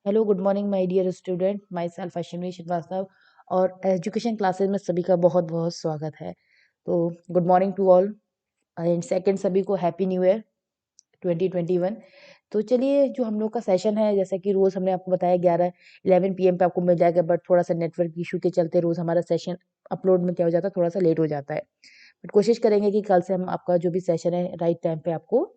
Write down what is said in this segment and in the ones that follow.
Hello, good morning my dear student. Myself Ashwini Shrivastava और education classes में सभी का बहुत बहुत स्वागत है। तो good morning to all and second सभी को हैप्पी न्यू ईयर 2021। तो चलिए, जो हम लोग का सेशन है, जैसा कि रोज हमने आपको बताया 11 PM पे आपको मिल जाएगा, बट थोड़ा सा नेटवर्क इशू के चलते रोज हमारा सेशन अपलोड में क्या हो जाता है, थोड़ा सा लेट हो जाता है। बट कोशिश करेंगे कि कल से हम आपका जो भी सेशन है राइट टाइम पे आपको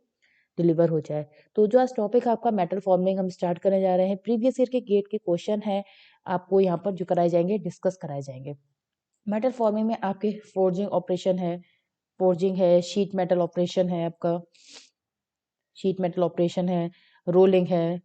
डिलीवर हो जाए। तो जो आज टॉपिक आपका मेटल फॉर्मिंग हम स्टार्ट करने जा रहे हैं, प्रीवियस ईयर के गेट के क्वेश्चन है आपको यहाँ पर जो कराए जाएंगे, डिस्कस कराए जाएंगे। मेटल फॉर्मिंग में आपके फोर्जिंग ऑपरेशन है, फोर्जिंग है, शीट मेटल ऑपरेशन है, आपका शीट मेटल ऑपरेशन है, रोलिंग है।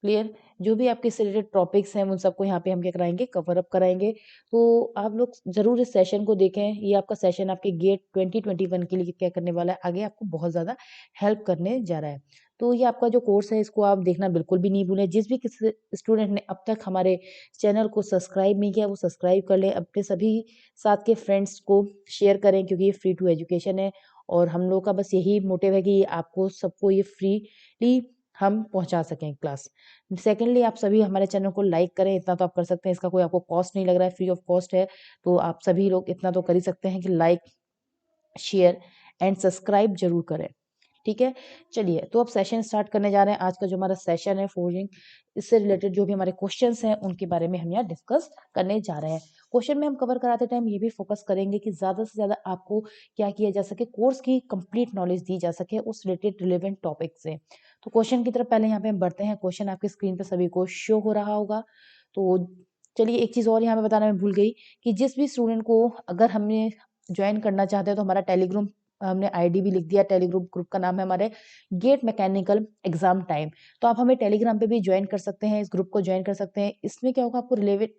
क्लियर? जो भी आपके से रिलेटेड टॉपिक्स हैं उन सबको यहाँ पे हम क्या कराएंगे, कवर अप कराएंगे। तो आप लोग जरूर इस सेशन को देखें। ये आपका सेशन आपके गेट 2021 के लिए क्या करने वाला है, आगे आपको बहुत ज्यादा हेल्प करने जा रहा है। तो ये आपका जो कोर्स है इसको आप देखना बिल्कुल भी नहीं भूलें। जिस भी किसी स्टूडेंट ने अब तक हमारे चैनल को सब्सक्राइब नहीं किया वो सब्सक्राइब कर ले, अपने सभी साथ के फ्रेंड्स को शेयर करें, क्योंकि ये फ्री टू एजुकेशन है और हम लोग का बस यही मोटिव है कि आपको सबको ये फ्रीली हम पहुंचा सकें क्लास। सेकेंडली, आप सभी हमारे चैनल को लाइक करें, इतना तो आप कर सकते हैं, इसका कोई आपको कॉस्ट नहीं लग रहा है, फ्री ऑफ कॉस्ट है। तो आप सभी लोग इतना तो कर ही सकते हैं कि लाइक, शेयर एंड सब्सक्राइब जरूर करें। ठीक है, चलिए तो अब सेशन स्टार्ट करने जा रहे हैं। आज का जो हमारा सेशन है फोर्जिंग, इससे रिलेटेड जो भी हमारे क्वेश्चंस हैं उनके बारे में हम यहाँ डिस्कस करने जा रहे हैं। क्वेश्चन में हम कवर कराते टाइम ये भी फोकस करेंगे कि ज्यादा से ज्यादा आपको क्या किया जा सके, कोर्स की कंप्लीट नॉलेज दी जा सके उस रिलेटेड रिलेवेंट टॉपिक से। तो क्वेश्चन की तरफ पहले यहाँ पे हम बढ़ते हैं। क्वेश्चन आपके स्क्रीन पर सभी को शो हो रहा होगा। तो चलिए, एक चीज और यहाँ पे बताना मैं भूल गई कि जिस भी स्टूडेंट को अगर हमने ज्वाइन करना चाहते हैं तो हमारा टेलीग्राम, हमने आईडी भी लिख दिया, टेलीग्राम ग्रुप का नाम है हमारे गेट मैकेनिकल एग्जाम टाइम। तो आप हमें टेलीग्राम पे भी ज्वाइन कर सकते हैं, इस ग्रुप को ज्वाइन कर सकते हैं। इसमें क्या होगा, आपको रिलेवेंट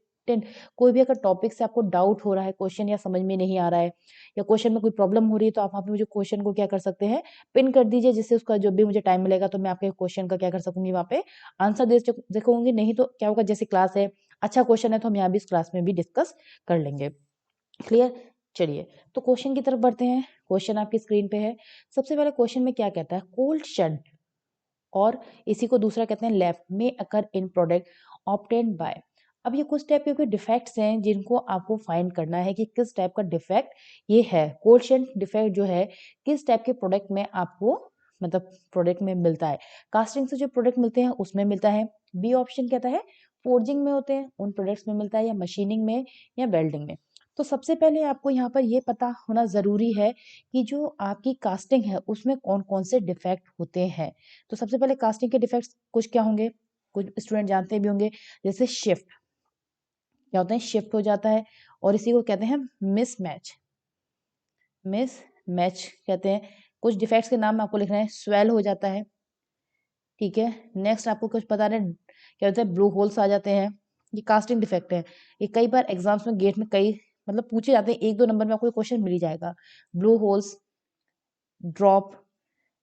कोई भी अगर टॉपिक से आपको डाउट हो रहा है, क्वेश्चन या समझ में नहीं आ रहा है या क्वेश्चन में कोई प्रॉब्लम हो रही है, तो आप वहाँ पे मुझे क्वेश्चन को क्या कर सकते हैं, पिन कर दीजिए, जिससे उसका जब भी मुझे टाइम मिलेगा तो मैं आपके क्वेश्चन का क्या कर सकूंगी, वहाँ पे आंसर दे देखूंगी। नहीं तो क्या होगा, जैसे क्लास है, अच्छा क्वेश्चन है तो हम यहाँ भी इस क्लास में भी डिस्कस कर लेंगे। क्लियर? चलिए, तो क्वेश्चन की तरफ बढ़ते हैं। क्वेश्चन आपकी स्क्रीन पे है। सबसे पहले क्वेश्चन में क्या कहता है, कोल्ड शंट और इसी को दूसरा कहते हैं लैब में अकर इन प्रोडक्ट ऑब्टेन्ड बाय। अब ये कुछ टाइप के डिफेक्ट्स हैं जिनको आपको फाइंड करना है कि किस टाइप का डिफेक्ट ये है। कोल्ड शंट डिफेक्ट जो है किस टाइप के प्रोडक्ट में आपको, मतलब प्रोडक्ट में मिलता है। कास्टिंग से जो प्रोडक्ट मिलते हैं उसमें मिलता है। बी ऑप्शन कहता है फोर्जिंग में होते हैं उन प्रोडक्ट्स में मिलता है, या मशीनिंग में या वेल्डिंग में। तो सबसे पहले आपको यहाँ पर ये पता होना जरूरी है कि जो आपकी कास्टिंग है उसमें कौन कौन से डिफेक्ट होते हैं। तो सबसे पहले कास्टिंग के डिफेक्ट्स कुछ क्या होंगे, कुछ स्टूडेंट जानते भी होंगे, जैसे शिफ्ट। क्या होता है, शिफ्ट हो जाता है, और इसी को कहते हैं मिस मैच। मिस मैच कहते हैं। कुछ डिफेक्ट्स के नाम आपको लिखना है, स्वेल हो जाता है। ठीक है, नेक्स्ट आपको कुछ पता नहीं क्या होता है, ब्लू होल्स आ जाते हैं। ये कास्टिंग डिफेक्ट है। ये कई बार एग्जाम्स में गेट में कई मतलब पूछे जाते हैं, एक दो नंबर में आपको क्वेश्चन मिल ही जाएगा। Blue holes, drop,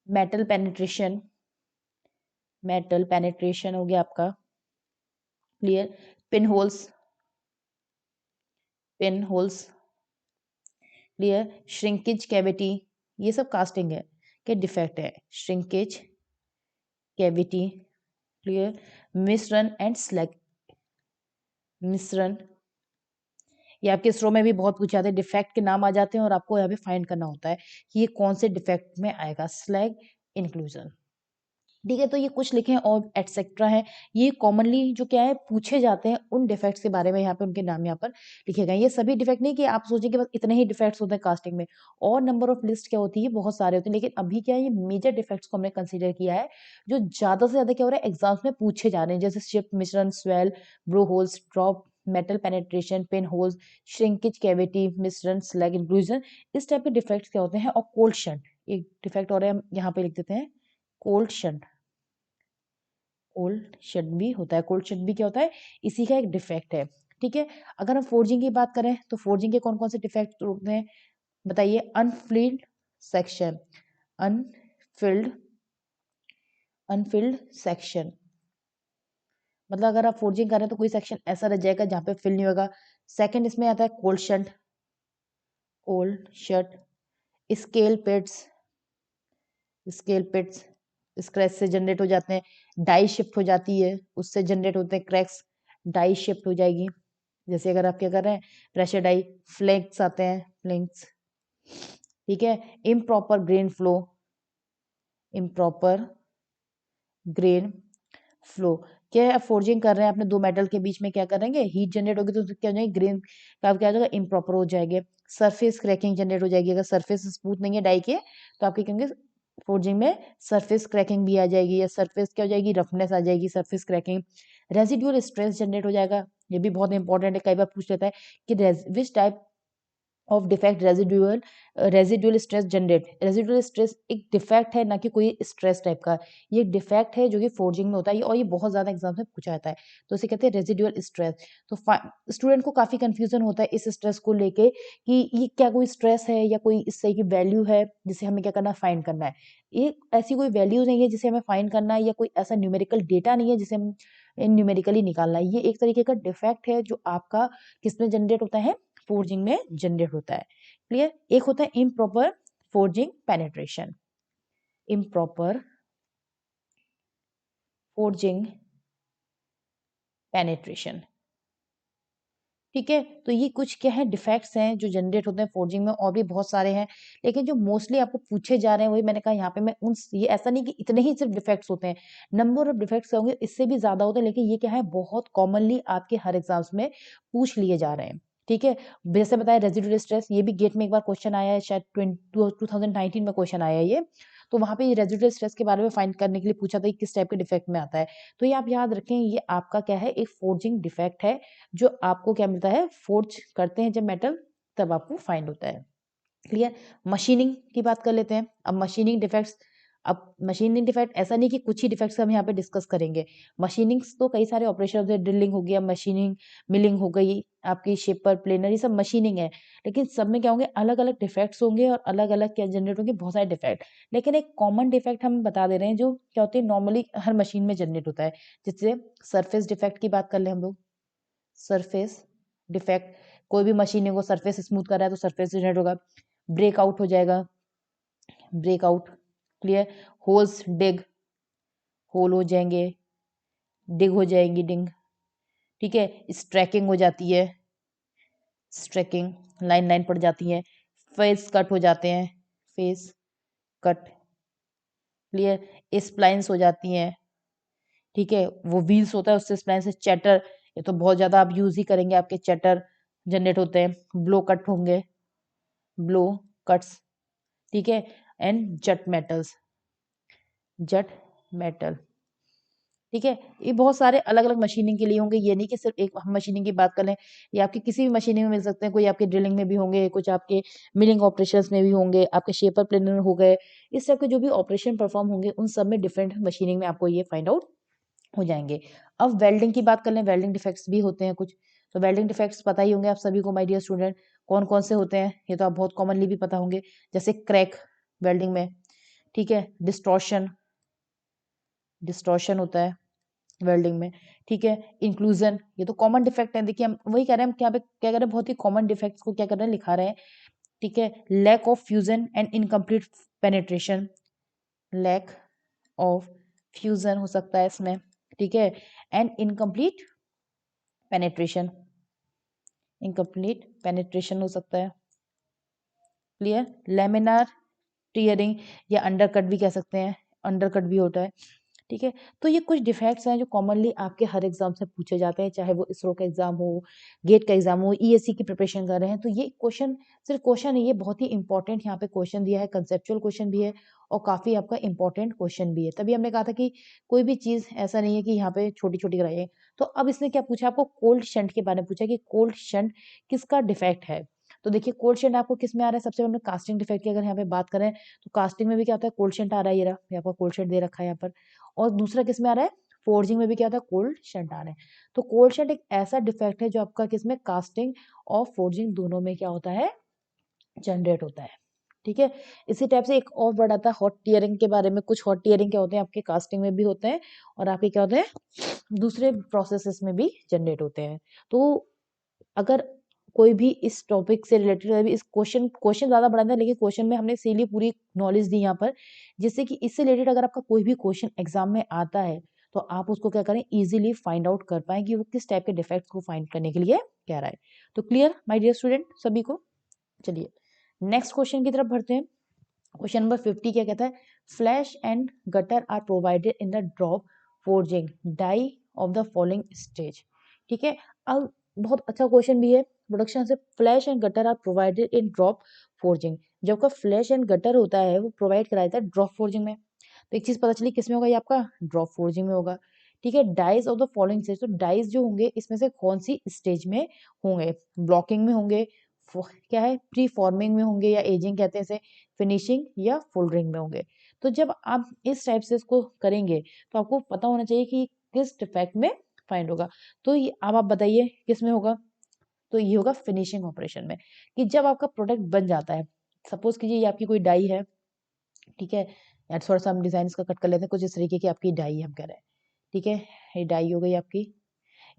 metal penetration, metal penetration हो गया आपका। Clear? Pin holes, pin holes. Clear? Shrinkage cavity, ये सब कास्टिंग है के डिफेक्ट है। Shrinkage cavity. क्लियर? मिश्रण एंड स्लैग, मिश्रण। ये आपके स्ट्रो में भी बहुत पूछे जाते हैं, डिफेक्ट के नाम आ जाते हैं और आपको यहाँ पे फाइंड करना होता है कि ये कौन से डिफेक्ट में आएगा। Slag inclusion. ठीक है, तो ये कुछ लिखे हैं और एटसेट्रा है। ये कॉमनली जो क्या है पूछे जाते हैं उन डिफेक्ट्स के बारे में, यहाँ पे उनके नाम यहाँ पर लिखे गए। ये सभी डिफेक्ट नहीं कि आप सोचें कि बस इतने ही डिफेक्ट्स होते हैं कास्टिंग में, और नंबर ऑफ लिस्ट क्या होती है, बहुत सारे होते हैं। लेकिन अभी क्या है, ये मेजर डिफेक्ट्स को हमने कंसिडर किया है जो ज्यादा से ज्यादा क्या हो रहा है एग्जाम्स में पूछे जा रहे हैं, जैसे शिफ्ट, मिश्रण, swell, bro holes, drop, metal penetration, pin holes, shrinkage cavity, मिश्रण, स्लैग इंक्लूजन। इस टाइप के डिफेक्ट्स क्या होते हैं। और कोल्ड शंट एक डिफेक्ट और है, हम यहाँ पे लिख देते हैं कोल्ड शंट। कोल्ड शट भी होता है। कोल्ड शट भी क्या होता है, इसी का एक डिफेक्ट है। ठीक है, अगर हम फोर्जिंग की बात करें तो फोर्जिंग के कौन कौन से डिफेक्ट होते हैं बताइए। Anfield section, Anfield, Anfield section, मतलब अगर आप फोर्जिंग कर रहे हैं तो कोई सेक्शन ऐसा रह जाएगा जहां पे फिल नहीं होगा। सेकंड इसमें आता है cold shunt, cold shut, scale pits, scale pits. Scratch से जनरेट हो जाते हैं, डाई शिफ्ट हो जाती है, उससे जनरेट होते हैं क्रैक्स, डाई शिफ्ट हो जाएगी। जैसे अगर आप क्या कर रहे हैं, प्रेशर डाई, फ्लेक्स आते हैं, फ्लेक्स, ठीक है। Improper grain flow, improper grain flow, क्या है, फोर्जिंग कर रहे हैं अपने दो मेटल के बीच में, क्या करेंगे, हीट जनरेट होगी तो क्या हो जाएगी, ग्रेन का क्या हो जाएगा, इम्प्रॉपर हो जाएंगे। सरफेस क्रैकिंग जनरेट हो जाएगी, अगर सरफेस स्मूथ नहीं है डाई के तो आपके कहेंगे फोर्जिंग में सरफेस क्रैकिंग भी आ जाएगी, या सरफेस क्या हो जाएगी, रफनेस आ जाएगी, surface cracking. Residual stress generate हो जाएगा, ये भी बहुत इंपॉर्टेंट है, कई बार पूछ लेता है कि which type of defect residual stress generate. Residual stress एक डिफेक्ट है, ना कि कोई स्ट्रेस टाइप का, ये डिफेक्ट है जो कि फोर्जिंग में होता है, और ये बहुत ज्यादा एग्जाम में पूछा जाता है, तो इसे कहते हैं रेजिडुअल स्ट्रेस। तो स्टूडेंट को काफी कंफ्यूजन होता है इस स्ट्रेस को लेके कि ये क्या कोई स्ट्रेस है या कोई इस तरह की वैल्यू है जिसे हमें क्या करना है, फाइंड करना है। ये ऐसी कोई वैल्यू नहीं है जिसे हमें फाइंड करना है, या कोई ऐसा न्यूमेरिकल डेटा नहीं है जिसे हम न्यूमेरिकली निकालना है। ये एक तरीके का डिफेक्ट है जो आपका किसमें जनरेट होता है, फोर्जिंग में जनरेट होता है। क्लियर। एक होता है improper forging penetration, improper forging penetration, ठीक है। तो ये कुछ क्या है, डिफेक्ट्स हैं जो जनरेट होते हैं फोर्जिंग में, और भी बहुत सारे हैं, लेकिन जो मोस्टली आपको पूछे जा रहे हैं वही मैंने कहा यहाँ पे मैं उन, ये ऐसा नहीं कि इतने ही सिर्फ डिफेक्ट्स होते हैं, नंबर ऑफ डिफेक्ट्स होंगे इससे भी ज्यादा होते हैं, लेकिन ये क्या है, बहुत कॉमनली आपके हर एग्जाम्स में पूछ लिए जा रहे हैं, ठीक है। जैसे बताया रेजिडुअल स्ट्रेस, ये भी गेट में एक बार क्वेश्चन आया है, शायद 2019 में क्वेश्चन आया है ये, तो वहां पे रेजिडुअल स्ट्रेस के बारे में फाइंड करने के लिए पूछा था कि किस टाइप के डिफेक्ट में आता है। तो ये आप याद रखें, ये आपका क्या है, एक फोर्जिंग डिफेक्ट है, जो आपको क्या मिलता है, फोर्ज करते हैं जब मेटल, तब आपको फाइंड होता है। क्लियर। मशीनिंग की बात कर लेते हैं। अब मशीनिंग डिफेक्ट्स, अब मशीनिंग डिफेक्ट ऐसा नहीं कि कुछ ही डिफेक्ट्स हम यहाँ पे डिस्कस करेंगे, मशीनिंग्स तो कई सारे ऑपरेशन होते हैं, ड्रिलिंग हो गया, मशीनिंग, मिलिंग हो गई, आपकी शेपर, प्लेनर, ये सब मशीनिंग है, लेकिन सब में क्या होंगे, अलग अलग डिफेक्ट्स होंगे, और अलग अलग क्या जनरेट होंगे, बहुत सारे डिफेक्ट, लेकिन एक कॉमन डिफेक्ट हम बता दे रहे हैं जो क्या होती है, नॉर्मली हर मशीन में जनरेट होता है, जिससे सरफेस डिफेक्ट की बात कर ले हम लोग। सरफेस डिफेक्ट, कोई भी मशीनिंग को सरफेस स्मूथ कर रहा है तो सरफेस जनरेट होगा, ब्रेकआउट हो जाएगा, ब्रेकआउट। क्लियर। होल्स डिग, होल हो जाएंगे, डिग हो जाएंगी, डिंग, ठीक है। स्ट्रैकिंग हो जाती है, स्ट्रैकिंग, लाइन लाइन पड़ जाती है, फेस कट हो जाते हैं, फेस कट। क्लियर। स्प्लाइंस हो जाती हैं, ठीक है, वो व्हील्स होता है उससे स्प्लाइन से, चैटर, ये तो बहुत ज्यादा आप यूज ही करेंगे, आपके चैटर जनरेट होते हैं, ब्लो कट होंगे, ब्लो कट्स, ठीक है। एंड जट मेटल्स, जट मेटल, ठीक है। ये बहुत सारे अलग अलग मशीनिंग के लिए होंगे, ये नहीं कि सिर्फ एक हम मशीनिंग की बात कर लें, ये आपकी किसी भी मशीनिंग में मिल सकते हैं, कोई आपके ड्रिलिंग में भी होंगे, कुछ आपके मिलिंग ऑपरेशंस में भी होंगे, आपके शेपर प्लेनर हो गए, इस टाइप के जो भी ऑपरेशन परफॉर्म होंगे उन सब में डिफरेंट मशीनिंग में आपको ये फाइंड आउट हो जाएंगे। अब वेल्डिंग की बात कर लें, वेल्डिंग डिफेक्ट्स भी होते हैं कुछ, तो वेल्डिंग डिफेक्ट्स पता ही होंगे आप सभी को माय डियर स्टूडेंट, कौन कौन से होते हैं, ये तो आप बहुत कॉमनली भी पता होंगे, जैसे क्रैक वेल्डिंग में, ठीक है, डिस्टॉर्शन, डिस्टॉर्शन होता है वेल्डिंग में, ठीक है, इंक्लूजन, ये तो कॉमन डिफेक्ट है, देखिए हम वही कह रहे हैं, हम क्या कर रहे हैं, बहुत ही कॉमन डिफेक्ट्स को क्या कर रहे हैं, लिखा रहे हैं, ठीक है। Lack of fusion and incomplete penetration, lack of fusion हो सकता है इसमें, ठीक है, and incomplete penetration, incomplete penetration हो सकता है। क्लियर। लेमिनार टीयरिंग या अंडरकट भी कह सकते हैं, अंडरकट भी होता है, ठीक है। तो ये कुछ डिफेक्ट्स हैं जो कॉमनली आपके हर एग्जाम से पूछे जाते हैं, चाहे वो इसरो का एग्जाम हो, गेट का एग्जाम हो, ईएससी की प्रिपरेशन कर रहे हैं, तो ये क्वेश्चन सिर्फ क्वेश्चन है, ये बहुत ही इंपॉर्टेंट यहाँ पे क्वेश्चन दिया है, कंसेप्चुअल क्वेश्चन भी है और काफी आपका इंपॉर्टेंट क्वेश्चन भी है, तभी हमने कहा था कि कोई भी चीज ऐसा नहीं है कि यहाँ पे छोटी छोटी कराइए। तो अब इसने क्या पूछा, आपको कोल्ड शंट के बारे में पूछा कि कोल्ड शंट किसका डिफेक्ट है। तो देखिए कोल्ड शंट आपको किस में आ रहा है, सबसे पहले कास्टिंग डिफेक्ट की अगर यहाँ पे बात करें तो कास्टिंग में भी क्या होता है, कोल्ड शंट आ रहा है, ये रहा, ये आपका कोल्ड शंट दे रखा है यहाँ पर, और दूसरा किस में आ रहा है, फोर्जिंग में भी क्या होता है, कोल्ड शंट आ रहा है। तो कोल्ड शंट एक ऐसा डिफेक्ट है जो आपका किसमें, कास्टिंग और फोर्जिंग दोनों में क्या होता है, जनरेट होता है, ठीक है। इसी टाइप से एक और वर्ड आता है हॉट टीयरिंग के बारे में, कुछ हॉट टीयरिंग क्या होते हैं, आपके कास्टिंग में भी होते हैं और आपके क्या होते हैं, दूसरे प्रोसेसेस में भी जनरेट होते हैं। तो अगर कोई भी इस टॉपिक से रिलेटेड इस क्वेश्चन ज्यादा बड़ा था, लेकिन क्वेश्चन में हमने इसीलिए पूरी नॉलेज दी यहाँ पर, जिससे कि इससे रिलेटेड अगर आपका कोई भी क्वेश्चन एग्जाम में आता है तो आप उसको क्या करें, इजीली फाइंड आउट कर पाए कि वो किस टाइप के डिफेक्ट्स को फाइंड करने के लिए कह रहा है। तो क्लियर माय डियर स्टूडेंट सभी को। चलिए नेक्स्ट क्वेश्चन की तरफ बढ़ते हैं। क्वेश्चन नंबर 50 क्या कहता है, flash and gutter are provided in the drop forging die of the following stage. ठीक है, अब बहुत अच्छा क्वेश्चन भी है प्रोडक्शन से, flash and gutter are provided in drop forging. जब का फ्लैश एंड गटर होता है वो प्रोवाइड कराया जाता है ड्रॉप फोर्जिंग में। तो एक चीज पता चली किसमें होगा, ये आपका ड्रॉप फोर्जिंग में होगा। ठीक है, dies of the following stage, तो डाइज जो होंगे इसमें से कौन सी स्टेज में होंगे, ब्लॉकिंग में होंगे, क्या है प्री फॉर्मिंग में होंगे, या एजिंग कहते हैं इसे, फिनिशिंग या फोल्डरिंग में होंगे। तो जब आप इस टाइप से इसको करेंगे तो आपको पता होना चाहिए कि किस डिफेक्ट में फाइंड होगा। तो अब आप बताइए किस में होगा, तो ये होगा फिनिशिंग ऑपरेशन में, कि जब आपका प्रोडक्ट बन जाता है, सपोज कीजिए ये आपकी कोई डाई है, ठीक है, यार थोड़ा सा हम डिजाइन इसका कट कर लेते हैं, कुछ इस तरीके की आपकी डाई हम कह रहे हैं। ठीक है, ये डाई हो गई आपकी,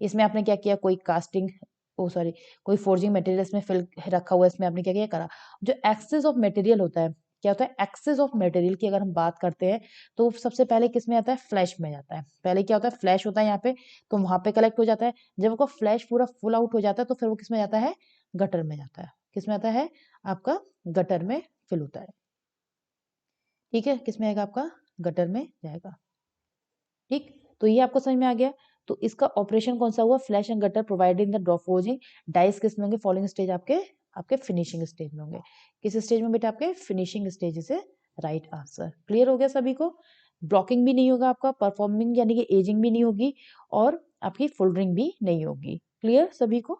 इसमें आपने क्या किया, कोई कास्टिंग, ओ सॉरी, कोई फोर्जिंग मटेरियल इसमें फिल रखा हुआ है, इसमें आपने क्या किया करा। जो एक्सेस ऑफ मटेरियल होता है, क्या होता है, एक्सेस ऑफ मटेरियल की अगर हम बात करते हैं तो सबसे पहले किस में आता है, फ्लैश में जाता है। पहले क्या होता है, फ्लैश होता है यहाँ पे, तो वहां पे कलेक्ट हो जाता है। जब वो फ्लैश पूरा फुल आउट हो जाता है तो फिर वो किस में जाता है, गटर में जाता है। किस में आता है, आपका गटर में फिल होता है। ठीक है, किस में आएगा, आपका गटर में जाएगा। ठीक, तो ये आपको समझ में आ गया। तो इसका ऑपरेशन कौन सा हुआ, flash and gutter provided in the drop forging dice किस में होंगे, फॉलोइंग स्टेज आपके आपके फिनिशिंग स्टेज में होंगे। किस स्टेज में बेटा, आपके फिनिशिंग स्टेज से राइट आंसर। क्लियर हो गया सभी को। ब्लॉकिंग भी नहीं होगा आपका, परफॉर्मिंग यानी कि एजिंग भी नहीं होगी, और आपकी फोल्डरिंग भी नहीं होगी। क्लियर सभी को।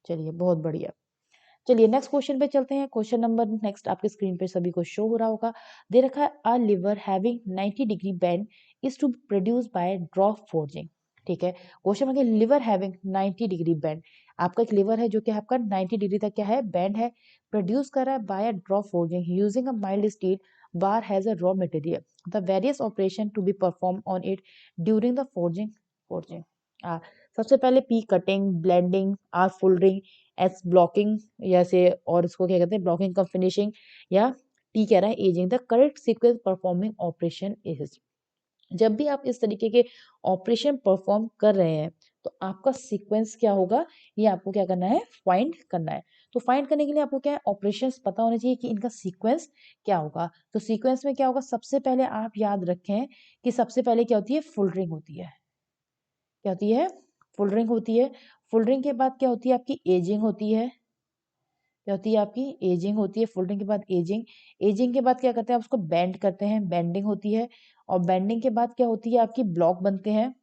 चलिए बहुत बढ़िया। चलिए नेक्स्ट क्वेश्चन पे चलते हैं। क्वेश्चन नंबर नेक्स्ट आपके स्क्रीन पे सभी को शो हो रहा होगा। दे रखा है a lever having 90 degree bend is to produce by drop forging. ठीक है, क्वेश्चन में लिवर हैविंग 90 डिग्री बेंड, आपका एक लिवर है जो कि आपका 90 डिग्री तक क्या है, बेंड है, प्रोड्यूस कर रहा है by drop forging using a mild steel bar has a raw material, the various operation to be perform on it during the forging forging सबसे पहले P cutting, blending, R fullering, S blocking, या से और इसको क्या कहते हैं blocking cum finishing, या टी कह रहा है edging. The correct sequence performing operation is, जब भी आप इस तरीके के ऑपरेशन परफॉर्म कर रहे हैं तो आपका सीक्वेंस क्या होगा, ये आपको क्या करना है, फाइंड करना है। तो फाइंड करने के लिए आपको क्या है, ऑपरेशंस पता होने चाहिए कि इनका सीक्वेंस क्या होगा। तो सीक्वेंस में क्या होगा, सबसे पहले आप याद रखें कि सबसे पहले क्या होती है, फोल्डरिंग होती है। क्या होती है, फोल्डरिंग होती है। फोल्डरिंग के बाद क्या होती है, आपकी एजिंग होती है। क्या होती है, आपकी एजिंग होती है। फोल्डिंग के बाद एजिंग, एजिंग के बाद क्या करते हैं, आप उसको बेंड करते हैं, बेंडिंग होती है। और बेंडिंग के बाद क्या होती है, आपकी ब्लॉक बनते हैं,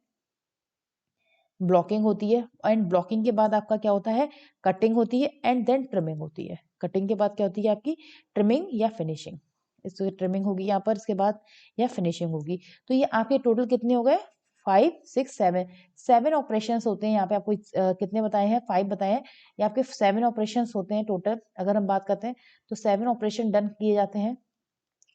ब्लॉकिंग होती है। एंड ब्लॉकिंग के बाद आपका क्या होता है, कटिंग होती है, एंड देन ट्रिमिंग होती है। कटिंग के बाद क्या होती है, आपकी ट्रिमिंग या फिनिशिंग। इसको ट्रिमिंग होगी यहाँ पर, इसके बाद या फिनिशिंग होगी। तो ये आपके टोटल कितने हो गए, 5 6 7 7 ऑपरेशन होते हैं यहाँ पे। आपको कितने बताए हैं, 5 बताए हैं। ये आपके 7 ऑपरेशन होते हैं टोटल, अगर हम बात करते हैं तो 7 ऑपरेशन डन किए जाते हैं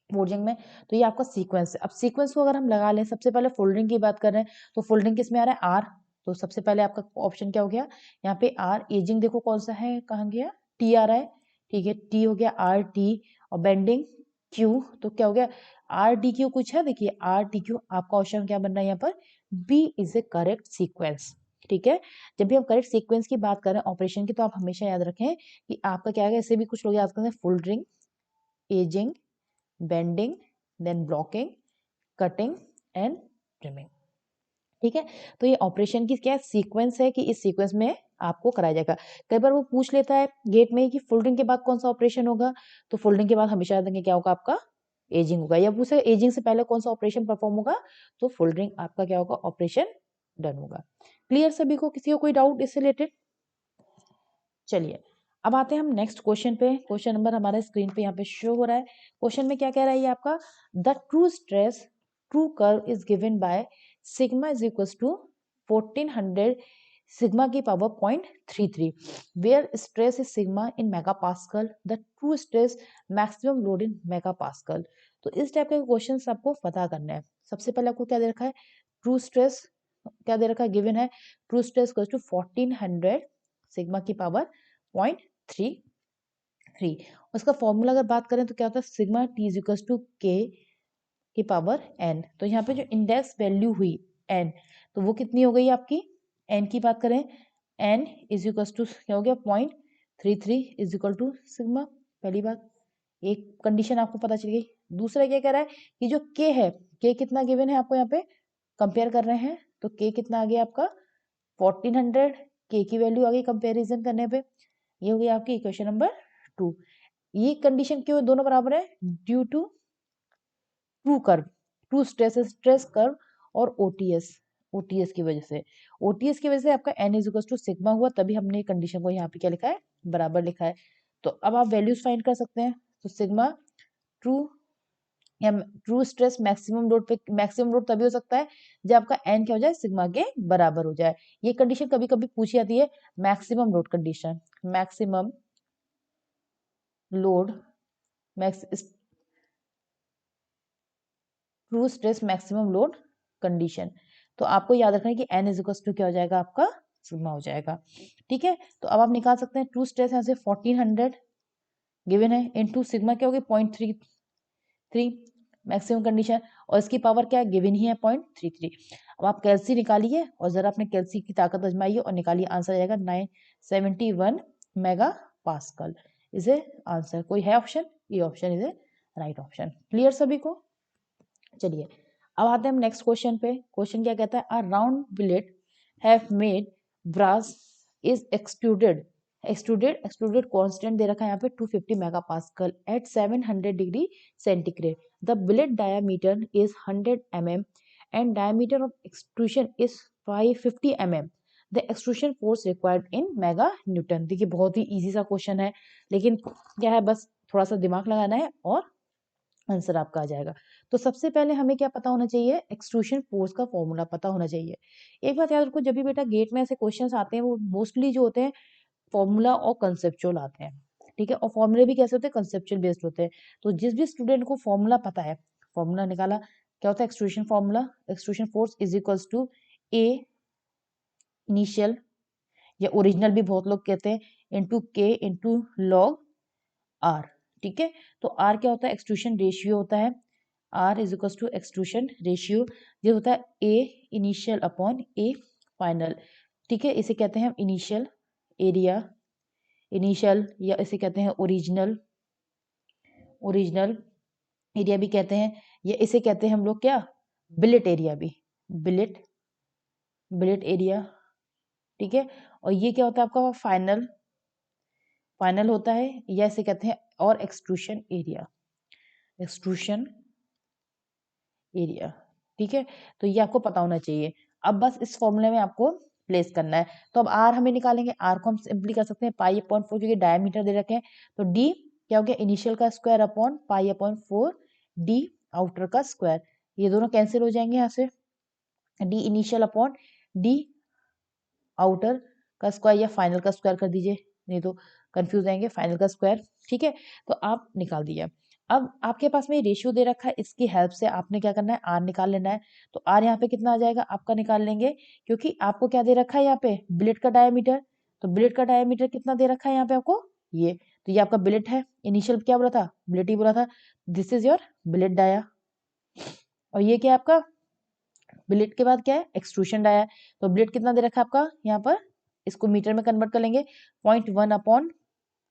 फोल्डिंग में। तो ये आपका सीक्वेंस है। अब सीक्वेंस को अगर हम लगा लें, सबसे पहले फोल्डिंग की बात कर रहे हैं, तो फोल्डिंग किस में आ रहा है, आर। तो सबसे पहले आपका ऑप्शन क्या हो गया, यहाँ पे आर। एजिंग देखो कौन सा है, कहाँ गया, टी आ रहा है। ठीक है, टी हो गया, आर टी। और बेंडिंग क्यू, तो क्या हो गया, आर टी क्यू कुछ है, देखिए आर टी क्यू। आपका ऑप्शन क्या बन रहा है यहाँ पर, B is a correct sequence. ठीक है, जब भी हम करेक्ट सीक्वेंस की बात करें ऑपरेशन की, तो आप हमेशा याद रखें कि आपका क्या है, ऐसे भी कुछ लोग याद करते हैं, fullering, edging, bending, then blocking, cutting and trimming. ठीक है, तो ये ऑपरेशन की क्या सीक्वेंस है कि इस सीक्वेंस में आपको कराया जाएगा। कई बार वो पूछ लेता है गेट में कि फोल्डिंग के बाद कौन सा ऑपरेशन होगा, तो फोल्डिंग के बाद हमेशा याद रखेंगे क्या होगा, आपका एजिंग होगा। या पूछे एजिंग से पहले कौन सा ऑपरेशन परफॉर्म होगा, तो फोल्डिंग आपका क्या होगा, ऑपरेशन डन होगा। क्लियर सभी को, किसी को कोई डाउट इससे रिलेटेड। चलिए अब आते हैं हम नेक्स्ट क्वेश्चन पे। क्वेश्चन नंबर हमारे स्क्रीन पे यहाँ पे शो हो रहा है। क्वेश्चन में क्या कह रहा है ये आपका, the true stress true curve is given by sigma is equal to 1400 sigma की power 0.33 where stress is sigma in mega pascal, the true stress maximum load in mega pascal. तो इस टाइप के क्वेश्चन आपको पता करना है। सबसे पहले आपको क्या दे रखा है, ट्रू स्ट्रेस क्या दे रखा है, गिवन है ट्रू स्ट्रेस टू 1400 सिग्मा की पावर 0.33। उसका फॉर्मूला अगर बात करें तो क्या होता है, sigma T is equal to K की पावर n। तो यहाँ पे जो इंडेक्स वैल्यू हुई n, तो वो कितनी हो गई आपकी, n की बात करें, n इज इक्वल टू क्या हो गया, 0.33 इज इक्वल टू सिग्मा। पहली बात, एक कंडीशन आपको पता चल गई। दूसरा क्या कह रहा है कि जो k है, k कितना गिवन है आपको यहाँ पे कंपेयर कर रहे हैं, तो k कितना आ गया आपका 1400, k की वैल्यू आ गई कंपेरिजन करने पे। ये हो गया आपकी इक्वेशन नंबर 2। ये कंडीशन क्यों दोनों बराबर है, due to true curve, true stress curve और ओटीएस की वजह से, ओटीएस की वजह से आपका n is equal to sigma हुआ, तभी हमने कंडीशन को यहाँ पे क्या लिखा है, बराबर लिखा है। तो अब आप वैल्यूज फाइंड कर सकते हैं। तो सिग्मा ट्रू या ट्रू स्ट्रेस मैक्सिमम लोड पे, मैक्सिमम लोड तभी हो सकता है जब आपका n क्या हो जाए, सिग्मा के बराबर हो जाए। ये कंडीशन कभी कभी पूछी जाती है, maximum load condition, maximum load max true stress maximum load condition. तो आपको याद रखना है कि n इज इक्वल टू क्या हो जाएगा, आपका सिग्मा हो जाएगा। ठीक है, तो अब आप निकाल सकते हैं ट्रू स्ट्रेस यहाँ से 1400 गिवन है, इनटू सिग्मा क्या होगी 0.33 मैक्सिमम कंडीशन, और इसकी पावर क्या गिवन ही है 0.33। अब आप कैल्सी निकालिए और जरा अपने कैल्सी की ताकत आजमाइए और निकालिए, आंसर आएगा 971 mega pascal is A answer. कोई है ऑप्शन, ये option is a right option. Clear सभी को। चलिए अब आते हैं हम नेक्स्ट क्वेश्चन पे। क्वेश्चन क्या कहता है, a round billet have made brass is extruded constant दे रखा है यहाँ पे 250 megapascal at 700 degree centigrade. The billet diameter is 100 mm and diameter of extrusion is 550 mm। The extrusion force required in mega newton. देखिए बहुत ही easy सा question है, लेकिन क्या है, बस थोड़ा सा दिमाग लगाना है और आंसर आपका आ जाएगा। तो सबसे पहले हमें क्या पता होना चाहिए, एक्सट्रूशन फोर्स का फॉर्मूला पता होना चाहिए। एक बात याद रखो, जब भी बेटा गेट में ऐसे क्वेश्चंस आते हैं वो मोस्टली जो होते हैं फॉर्मूला और कंसेप्चुअल आते हैं। ठीक है, और फॉर्मूले भी कैसे होते हैं, कंसेप्चुअल बेस्ड होते हैं। तो जिस भी स्टूडेंट को फॉर्मूला पता है, फॉर्मूला निकाला, क्या होता है extrusion formula, extrusion force is equals to A initial या ओरिजिनल भी बहुत लोग कहते हैं, इंटू के इंटू लॉग आर। ठीक है, तो आर क्या होता है, एक्सट्रूशन रेशियो होता है, R is equal to extrusion ratio, ये होता है A initial upon A final. ठीक है, इसे कहते हैं हम इनिशियल एरिया, इनिशियल, या इसे कहते हैं ओरिजिनल, ओरिजिनल एरिया भी कहते हैं, या इसे कहते हैं हम लोग क्या, बिलेट एरिया भी, बिलेट बिलेट एरिया। ठीक है, और ये क्या होता है आपका फाइनल, फाइनल होता है, या इसे कहते हैं और एक्सट्रूशन एरिया, एक्सट्रूशन एरिया। ठीक है, तो ये आपको पता होना चाहिए। अब बस इस फॉर्मूले में आपको प्लेस करना है। तो अब आर हमें निकालेंगे, आर को हम सिंपली कर सकते हैं पाई अपॉन 4, क्योंकि डायमीटर दे रखे हैं। तो डी क्या हो गया, इनिशियल का square upon pi upon 4 D outer का स्क्वायर। ये दोनों कैंसिल हो जाएंगे यहाँ से, D initial upon D outer का स्क्वायर या फाइनल का स्क्वायर कर दीजिए, नहीं तो कंफ्यूज आएंगे, फाइनल का स्क्वायर। ठीक है, तो आप निकाल दिया। अब आपके पास में रेशियो दे रखा है, इसकी हेल्प से आपने क्या करना है, आर निकाल लेना है। तो आर यहाँ पे कितना आ जाएगा आपका, निकाल लेंगे, क्योंकि आपको क्या दे रखा है यहाँ पे, बिलेट का डायमीटर। तो बिलेट का डायमीटर कितना दे रखा है यहाँ पे आपको, ये, तो ये आपका बिलेट है। इनिशियल क्या बोला था, बिलेट ही बोला था, this is your billet dia. और ये क्या है आपका, बिलेट के बाद क्या है, एक्सट्रूशन डाया। तो बिलेट कितना दे रखा है आपका यहाँ पर, इसको मीटर में कन्वर्ट कर लेंगे, 0.1 अपॉन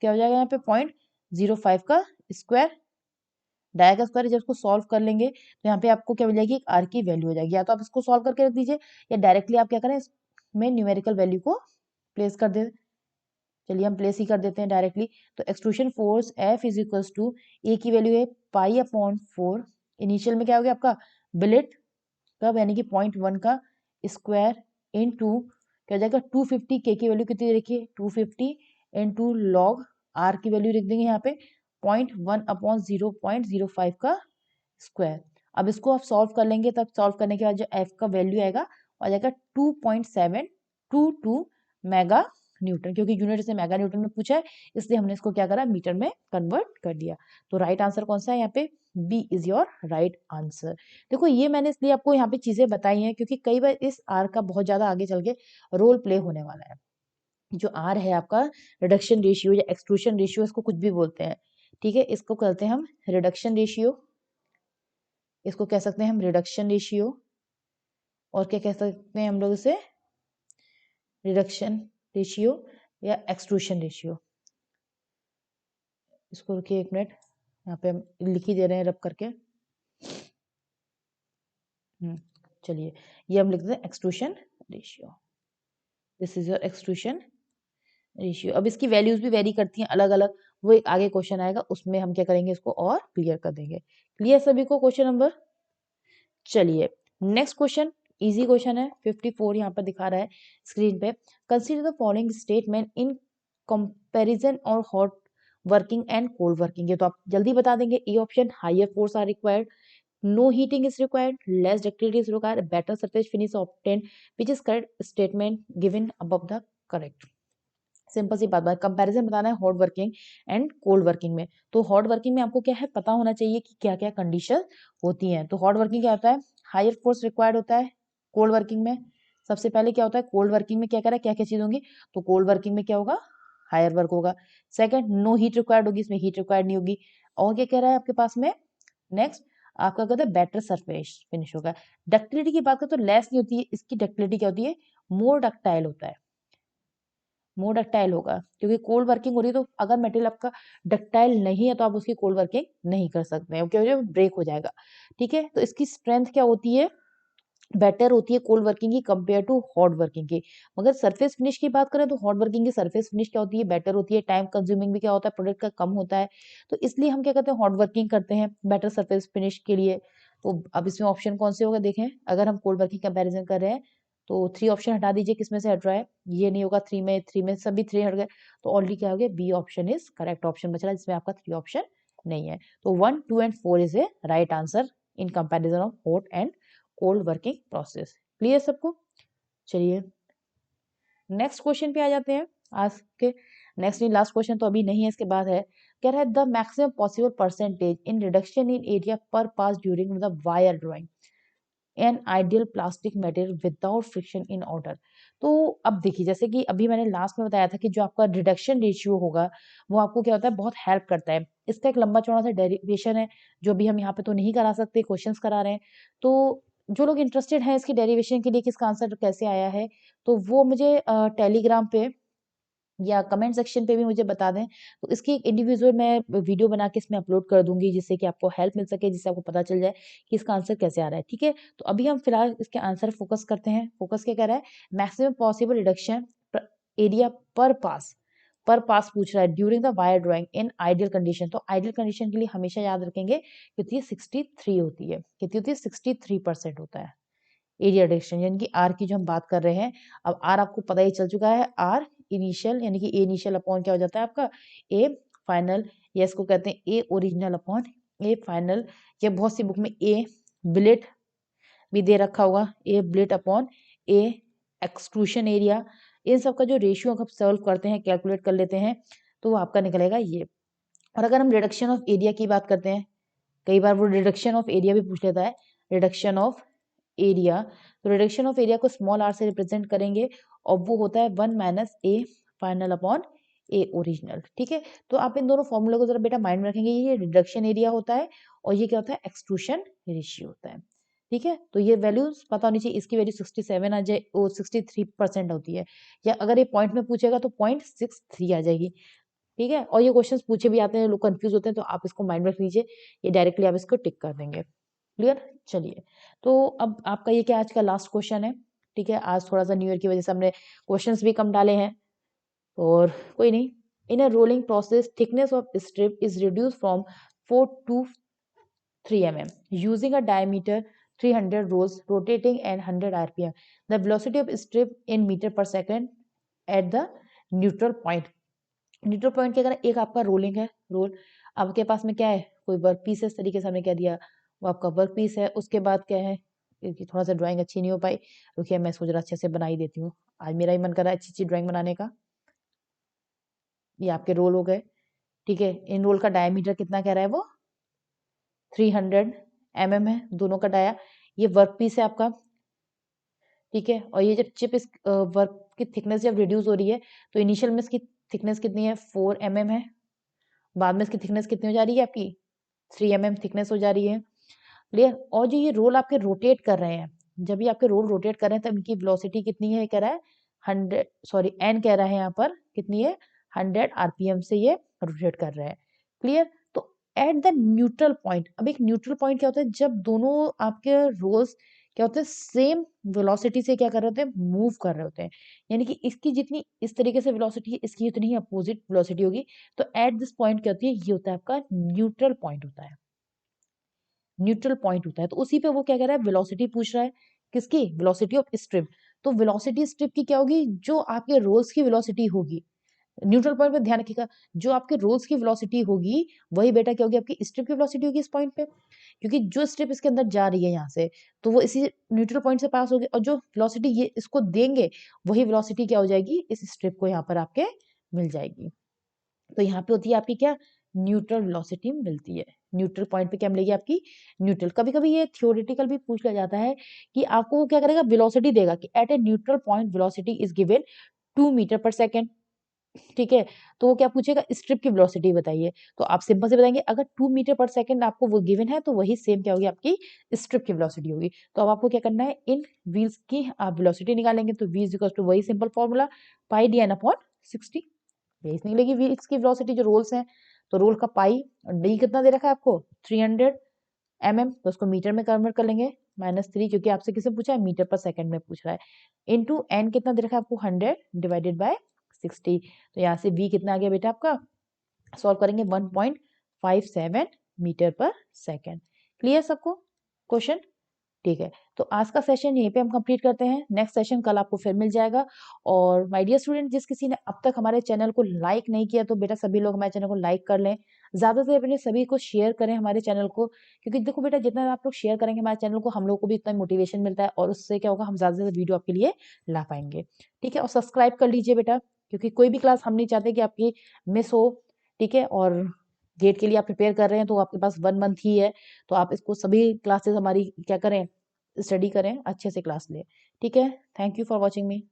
क्या हो जाएगा यहाँ पे 0.05 का स्क्वायर, डाया का स्क्वायर। जब इसको सॉल्व कर लेंगे तो यहाँ पे आपको क्या मिल जाएगी, आर की वैल्यू हो जाएगी। या तो आप इसको सॉल्व करके रख दीजिए, या डायरेक्टली आप क्या करें, इसमें न्यूमेरिकल वैल्यू को प्लेस कर दे। चलिए हम प्लेस ही कर देते हैं डायरेक्टली। तो extrusion force F is equals to, A की वैल्यू है पाई अपॉन 4, इनिशियल में क्या हो गया आपका बिलेट कब, यानी कि 0.1 का स्क्वायर इनटू क्या हो जाएगा 250, के की वैल्यू कितनी रखिए 250 इनटू लॉग आर की वैल्यू लिख देंगे यहाँ पे 0.1 अपॉन 0.05 का स्क्वायर। अब इसको आप सॉल्व कर लेंगे, तब सॉल्व करने के बाद जो एफ का वैल्यू आएगा वो आ जाएगा 2.722 मेगा न्यूटन, क्योंकि यूनिट से मेगा न्यूटन में पूछा है, इसलिए हमने इसको क्या करा, मीटर में कन्वर्ट कर दिया। तो राइट आंसर कौन सा है यहाँ पे, B is your right answer. देखो ये मैंने इसलिए आपको यहाँ पे चीजें बताई हैं, क्योंकि कई बार इस आर का बहुत ज्यादा आगे चल के रोल प्ले होने वाला है। जो आर है आपका रिडक्शन रेशियो या एक्सट्रूशन रेशियो, इसको कुछ भी बोलते हैं, ठीक है। इसको कहते हैं हम रिडक्शन रेशियो, इसको कह सकते हैं हम रिडक्शन रेशियो, और क्या कह सकते हैं हम लोग इसे, रिडक्शन रेशियो या एक्सट्रूशन रेशियो। इसको रुकिए 1 मिनट, यहाँ पे हम लिख ही दे रहे हैं रब करके। चलिए, ये हम लिख देते हैं extrusion ratio, this is your extrusion ratio. अब इसकी वैल्यूज भी वेरी करती हैं अलग अलग, वो एक आगे क्वेश्चन आएगा उसमें हम क्या करेंगे, इसको और क्लियर कर देंगे। क्लियर सभी को क्वेश्चन नंबर। चलिए नेक्स्ट क्वेश्चन, इजी क्वेश्चन है, 54 यहाँ पर दिखा रहा है स्क्रीन पे। Consider the following statement in comparison और hot working and cold working. ये तो आप जल्दी बता देंगे। A option, higher force are required, no heating is required, less ductility is required, better surface finish obtained, which is correct statement given above the correct। Simple सी बात comparison बताना है hot working and cold working में। तो hot working में आपको क्या है पता होना चाहिए कि क्या क्या कंडीशन होती हैं। तो हॉट वर्किंग क्या होता है, हायर फोर्स रिक्वायर्ड होता है। कोल्ड वर्किंग में सबसे पहले क्या होता है, कोल्ड वर्किंग में क्या कह रहा है, क्या क्या चीज होंगी, तो कोल्ड वर्किंग में क्या होगा, हायर वर्क होगा। सेकंड, नो हीट रिक्वायर्ड होगी, इसमें हीट रिक्वायर्ड नहीं होगी। और क्या कह रहा है आपके पास में, नेक्स्ट आपका कहता है बेटर सरफेस फिनिश होगा। डक्टिलिटी की बात करें तो लेस नहीं होती है, इसकी डक्टिलिटी क्या होती है, मोर डक्टाइल होता है, मोर डक्टाइल होगा। क्योंकि कोल्ड वर्किंग हो रही है तो अगर मटेरियल आपका डक्टाइल नहीं है तो आप उसकी कोल्ड वर्किंग नहीं कर सकते हैं, क्योंकि ब्रेक हो जाएगा। ठीक है, तो इसकी स्ट्रेंथ क्या होती है, बेटर होती है कोल्ड वर्किंग की कंपेयर टू हॉट वर्किंग की। मगर सरफेस फिनिश की बात करें तो हॉट वर्किंग की सरफेस फिनिश क्या होती है, बेटर होती है। टाइम कंज्यूमिंग भी क्या होता है, प्रोडक्ट का कम होता है। तो इसलिए हम क्या करते हैं, हॉट वर्किंग करते हैं बेटर सरफेस फिनिश के लिए। तो अब इसमें ऑप्शन कौन से होगा देखें, अगर हम कोल्ड वर्किंग कंपेरिजन कर रहे हैं तो 3 ऑप्शन हटा दीजिए, किसमें से हट रहा है, ये नहीं होगा, 3 में सभी 3 हट गए, तो ऑलरेडी क्या हो गया, B option is correct option बच रहा है, जिसमें आपका 3 ऑप्शन नहीं है। तो 1, 2 and 4 is a right answer in comparison of hot and cold working process. Clear सबको। चलिए नेक्स्ट क्वेश्चन पे आ जाते हैं आज के। नेक्स्ट नहीं, लास्ट क्वेश्चन तो अभी नहीं है, इसके बाद है, कह रहा है the maximum possible percentage in reduction in area per pass during the wire drawing an ideal plastic material without friction in order. तो अब देखिए, जैसे कि अभी मैंने लास्ट में बताया था कि जो आपका रिडक्शन रेशियो होगा वो आपको क्या होता है, बहुत हेल्प करता है। इसका एक लंबा चौड़ा सा डेरिवेशन है जो भी हम यहाँ पे तो नहीं करा सकते, क्वेश्चंस करा रहे हैं। तो जो लोग इंटरेस्टेड हैं इसकी डेरिवेशन के लिए, किसका आंसर कैसे आया है, तो वो मुझे टेलीग्राम पे या कमेंट सेक्शन पे भी मुझे बता दें। तो इसकी एक इंडिविजुअल मैं वीडियो बना के इसमें अपलोड कर दूंगी, जिससे कि आपको हेल्प मिल सके, जिससे आपको पता चल जाए कि इसका आंसर कैसे आ रहा है। ठीक है, तो अभी हम फिलहाल इसके आंसर फोकस करते हैं। फोकस क्या कह रहा है, maximum possible reduction area per पास पूछ रहा है during the wire drawing in ideal condition. तो आइडियल कंडीशन के लिए हमेशा याद रखेंगे कितनी है, 63 होती है। कितनी होती है, 63% होता है एरिया रिडक्शन, यानी कि आर की जो हम बात कर रहे हैं। अब आर आपको पता ही चल चुका है, आर इनिशियल यानी कि ए इनिशियल अपॉन क्या हो जाता है आपका, ए फाइनल, या इसको कहते हैं ए ओरिजिनल अपॉन ए फाइनल। या बहुत सी बुक में ए ब्लेड भी दे रखा होगा, ए ब्लेड अपॉन ए एक्सट्रूशन एरिया। इन सब का जो रेशियो हम सॉल्व करते हैं, कैलकुलेट कर लेते हैं, तो वो आपका निकलेगा ये। और अगर हम रिडक्शन ऑफ एरिया की बात करते हैं, कई बार वो रिडक्शन ऑफ एरिया भी पूछ लेता है, रिडक्शन ऑफ एरिया। तो रिडक्शन ऑफ एरिया को स्मॉल आर से रिप्रेजेंट करेंगे, और वो होता है 1 minus A final upon A original. ठीक है, तो आप इन दोनों फॉर्मूले को जरा बेटा माइंड में रखेंगे, ये रिडक्शन एरिया होता है और ये क्या होता है, एक्सट्रूशन रेशियो होता है। ठीक है, तो ये वैल्यूज पता होनी चाहिए, इसकी वैल्यू 67 आ जाए, वो 63% होती है, या अगर ये पॉइंट में पूछेगा तो 0.63 आ जाएगी। ठीक है, और ये क्वेश्चंस पूछे भी आते हैं, लोग कंफ्यूज होते हैं, तो आप इसको माइंड में रख लीजिए, ये डायरेक्टली आप इसको टिक कर देंगे। क्लियर। चलिए, तो अब आपका ये क्या आज का लास्ट क्वेश्चन है। ठीक है, आज थोड़ा सा न्यू ईयर की वजह से हमने क्वेश्चंस भी कम डाले हैं, और कोई नहीं। In a rolling process thickness of strip is reduce from 4 to 3 mm using a diameter 300 rolls rotating at 100 rpm. The velocity of strip in meter per second at the neutral point. Neutral point क्या करें, एक आपका rolling है, role आपके पास में क्या है, कोई वर्क पीस है, इस तरीके से हमने क्या दिया, वो आपका वर्क पीस है। उसके बाद क्या है, क्योंकि थोड़ा सा ड्राइंग अच्छी नहीं हो पाई, रुकिए मैं सोच रहा अच्छे से बना ही देती हूँ, आज मेरा ही मन कर रहा है अच्छी अच्छी ड्राइंग बनाने का। ये आपके रोल हो गए। ठीक है, इन रोल का डायमीटर कितना कह रहा है वो, 300 mm है, दोनों का डाया। ये वर्क पीस है आपका, ठीक है। और ये जब चिप इस वर्क की थिकनेस जब रिड्यूस हो रही है, तो इनिशियल में इसकी थिकनेस कितनी है, 4 mm है। बाद में इसकी थिकनेस कितनी हो जा रही है आपकी, 3 mm थिकनेस हो जा रही है। क्लियर। और जो ये रोल आपके रोटेट कर रहे हैं, जब ये आपके रोल रोटेट कर रहे हैं तब इनकी वेलोसिटी कितनी है, कह रहा है 100 कह रहा है यहाँ पर, कितनी है, 100 आरपीएम से ये रोटेट कर रहा है। क्लियर। तो एट द न्यूट्रल पॉइंट, अब एक न्यूट्रल पॉइंट क्या होता है, जब दोनों आपके रोल्स क्या होते हैं, सेम वेलोसिटी से क्या कर रहे होते हैं, मूव कर रहे होते हैं। यानी कि इसकी जितनी इस तरीके से वेलोसिटी है, इसकी उतनी ही अपोजिट वेलोसिटी होगी। तो एट दिस पॉइंट क्या होती है, ये होता है आपका न्यूट्रल पॉइंट होता है, न्यूट्रल पॉइंट होता है। तो उसी पे वो क्या कह रहा है, वेलोसिटी पूछ रहा है, किसकी, वेलोसिटी ऑफ स्ट्रिप। तो वेलोसिटी स्ट्रिप की क्या होगी, जो आपके रोल्स की वेलोसिटी होगी, न्यूट्रल पॉइंट पे ध्यान रखिएगा, जो आपके रोल्स की वेलोसिटी होगी वही बेटा क्या होगी, आपकी स्ट्रिप की वेलोसिटी होगी इस पॉइंट पे। क्योंकि जो स्ट्रिप इसके अंदर जा रही है यहाँ से, तो वो इसी न्यूट्रल पॉइंट से पास होगी, और जो वेलोसिटी ये इसको देंगे वही वेलोसिटी क्या हो जाएगी, इस स्ट्रिप को यहाँ पर आपके मिल जाएगी। तो यहाँ पे होती है आपकी क्या, न्यूट्रल वेलोसिटी मिलती है। न्यूट्रल पॉइंट पे क्या मिलेगी आपकी, न्यूट्रल। कभी कभी ये थियोरेटिकल भी पूछ लिया जाता है कि आपको वो क्या करेगा, वेलोसिटी देगा कि at a neutral point velocity is given 2 metre per second. ठीक है। तो वो क्या पूछेगा, स्ट्रिप की वेलोसिटी बताइए। तो आप सिंपल से बताएंगे, अगर 2 मीटर पर सेकेंड आपको वो गिवन है तो वही सेम क्या होगी, आपकी स्ट्रिप की वेलोसिटी होगी। तो अब आपको क्या करना है, इन व्हील्स की आप वेलोसिटी निकालेंगे। तो v इज इक्वल टू वही सिंपल फॉर्मूला, पाई डी एन अपॉन 60। यही निकलेगी व्हील्स की वेलोसिटी, जो रोल्स हैं। तो रोल का पाई, और डी कितना दे रखा है आपको, 300 mm। तो उसको मीटर में कन्वर्ट कर लेंगे, -3, क्योंकि आपसे किसे पूछा है, मीटर पर सेकंड में पूछ रहा है। इनटू एन कितना दे रखा है आपको, 100 डिवाइडेड बाय 60। तो यहाँ से v कितना आ गया बेटा आपका, सॉल्व करेंगे 1.57 मीटर पर सेकेंड। क्लियर सबको क्वेश्चन। ठीक है। तो आज का सेशन यहीं पे हम कंप्लीट करते हैं। नेक्स्ट सेशन कल आपको फिर मिल जाएगा। और माय डियर स्टूडेंट, जिस किसी ने अब तक हमारे चैनल को लाइक नहीं किया तो बेटा सभी लोग हमारे चैनल को लाइक कर लें। ज्यादा से अपने सभी को शेयर करें हमारे चैनल को, क्योंकि देखो बेटा, जितना आप लोग शेयर करेंगे हमारे चैनल को, हम लोग को भी इतना मोटिवेशन मिलता है, और उससे क्या होगा, हम ज्यादा से ज्यादा वीडियो आपके लिए ला पाएंगे। ठीक है। और सब्सक्राइब कर लीजिए बेटा, क्योंकि कोई भी क्लास हम नहीं चाहते कि आपकी मिस हो। ठीक है। और गेट के लिए आप प्रिपेयर कर रहे हैं तो आपके पास 1 मंथ ही है, तो आप इसको सभी क्लासेस हमारी क्या करें, स्टडी करें, अच्छे से क्लास लें। ठीक है। Thank you for watching me.